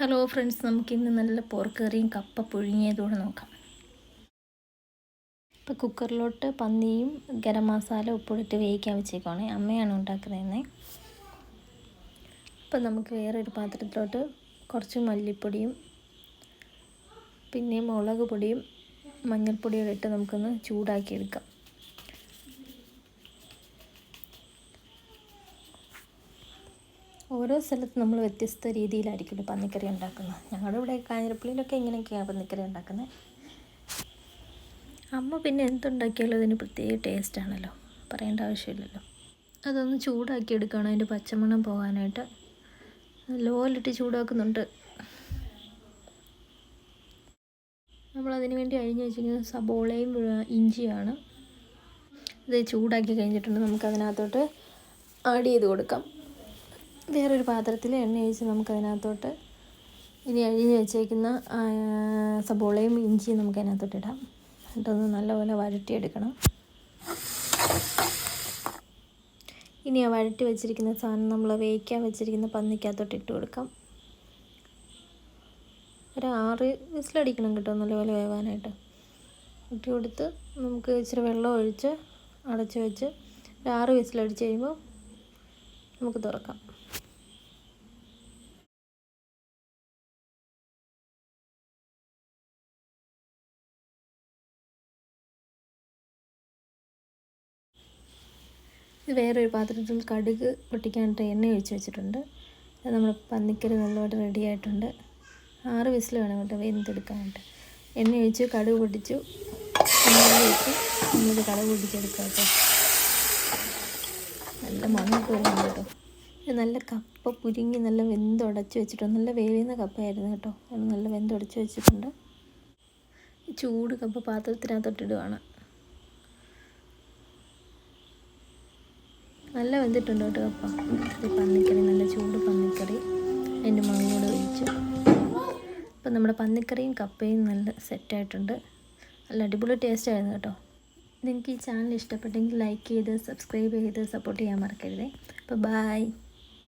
Hello friends, നമുക്കിന്ന് നല്ല pork കറിയും കപ്പ പുഴുങ്ങിയതുകൂടെ നോക്കാം. ഇപ്പോൾ കുക്കറിലോട്ട് പന്നിയും ഗരം മസാല ഉപ്പിട്ട് വേവിക്കാൻ വെച്ചേക്കുവാണ്. അമ്മയാണ് ഉണ്ടാക്കുന്നതെന്ന്. അപ്പോൾ നമുക്ക് വേറൊരു പാത്രത്തിലോട്ട് കുറച്ച് മല്ലിപ്പൊടിയും പിന്നെ മുളക് പൊടിയും മഞ്ഞൾപ്പൊടിയും ഇട്ട് നമുക്കൊന്ന് ചൂടാക്കിയെടുക്കാം. ഓരോ സ്ഥലത്ത് നമ്മൾ വ്യത്യസ്ത രീതിയിലായിരിക്കുമല്ലോ പന്നിക്കറി ഉണ്ടാക്കുന്നത്. ഞങ്ങളുടെ ഇവിടെ കാഞ്ഞിരപ്പള്ളിയിലൊക്കെ ഇങ്ങനെയൊക്കെയാണ് പന്നിക്കറി ഉണ്ടാക്കുന്നത്. അമ്മ പിന്നെ എന്തുണ്ടാക്കിയാലും അതിന് പ്രത്യേക ടേസ്റ്റാണല്ലോ, പറയേണ്ട ആവശ്യമില്ലല്ലോ. അതൊന്ന് ചൂടാക്കി എടുക്കണം, അതിൻ്റെ പച്ചമണം പോകാനായിട്ട്. ലോലിട്ട് ചൂടാക്കുന്നുണ്ട്. നമ്മളതിന് വേണ്ടി അരിഞ്ഞ് വെച്ചിരിക്കുന്നത് സബോളയും ഇഞ്ചിയാണ്. ഇത് ചൂടാക്കി കഴിഞ്ഞിട്ടുണ്ട്. നമുക്കതിനകത്തോട്ട് ആഡ് ചെയ്ത് കൊടുക്കാം. വേറൊരു പാത്രത്തിൽ എണ്ണ ഒഴിച്ച് നമുക്കതിനകത്തോട്ട് ഇനി അരിഞ്ഞ് വെച്ചേക്കുന്ന സബോളയും ഇഞ്ചിയും നമുക്കതിനകത്തോട്ട് ഇടാം. എന്നിട്ടൊന്ന് നല്ലപോലെ വഴറ്റിയെടുക്കണം. ഇനി ആ വഴറ്റി വെച്ചിരിക്കുന്ന സാധനം നമ്മൾ വേവിക്കാൻ വെച്ചിരിക്കുന്ന പന്നിക്കകത്തോട്ട് ഇട്ട് കൊടുക്കാം. ഒരു 6 വിസിലടിക്കണം കേട്ടോ, നല്ലപോലെ വേവാനായിട്ട്. ഇട്ട് കൊടുത്ത് നമുക്ക് ഇച്ചിരി വെള്ളം ഒഴിച്ച് അടച്ച് വെച്ച് ഒരു 6 വിസിലടിച്ച് കഴിയുമ്പോൾ നമുക്ക് തുറക്കാം. വേറൊരു പാത്രത്തിൽ കടുക് പൊട്ടിക്കാനായിട്ട് എണ്ണ ഒഴിച്ച് വെച്ചിട്ടുണ്ട്. അത് നമ്മൾ പന്നിക്കറി നല്ലപോലെ റെഡി ആയിട്ടുണ്ട്. 6 വിസിൽ വേണം കേട്ടോ വെന്തെടുക്കാനായിട്ട്. എണ്ണ ഒഴിച്ച് കടുക് പൊട്ടിച്ചു വെച്ച് നമ്മൾ കടുക് പൊട്ടിച്ചെടുക്കാം കേട്ടോ. നല്ല മണമൊക്കെ വരുന്നുണ്ട് കേട്ടോ. നല്ല കപ്പ പുഴുങ്ങി നല്ല വെന്തുടച്ച് വെച്ചിട്ടുണ്ട്. നല്ല വേവുന്ന കപ്പയായിരുന്നു കേട്ടോ. അത് നല്ല വെന്തുടച്ച് വെച്ചിട്ടുണ്ട്. ചൂട് കപ്പ പാത്രത്തിനകത്തോട്ടിടുവാണ്. നല്ല വെന്തിട്ടുണ്ട് കേട്ടോ കപ്പ. പന്നിക്കറി, നല്ല ചൂട് പന്നിക്കറി അതിൻ്റെ മുളകോട് ഒഴിച്ചു. അപ്പം നമ്മുടെ പന്നിക്കറിയും കപ്പയും നല്ല സെറ്റായിട്ടുണ്ട്. നല്ല അടിപൊളി ടേസ്റ്റായിരുന്നു കേട്ടോ. നിങ്ങൾക്ക് ഈ ചാനൽ ഇഷ്ടപ്പെട്ടെങ്കിൽ ലൈക്ക് ചെയ്ത് സബ്സ്ക്രൈബ് ചെയ്ത് സപ്പോർട്ട് ചെയ്യാൻ മറക്കരുതേ. അപ്പോൾ ബായ്.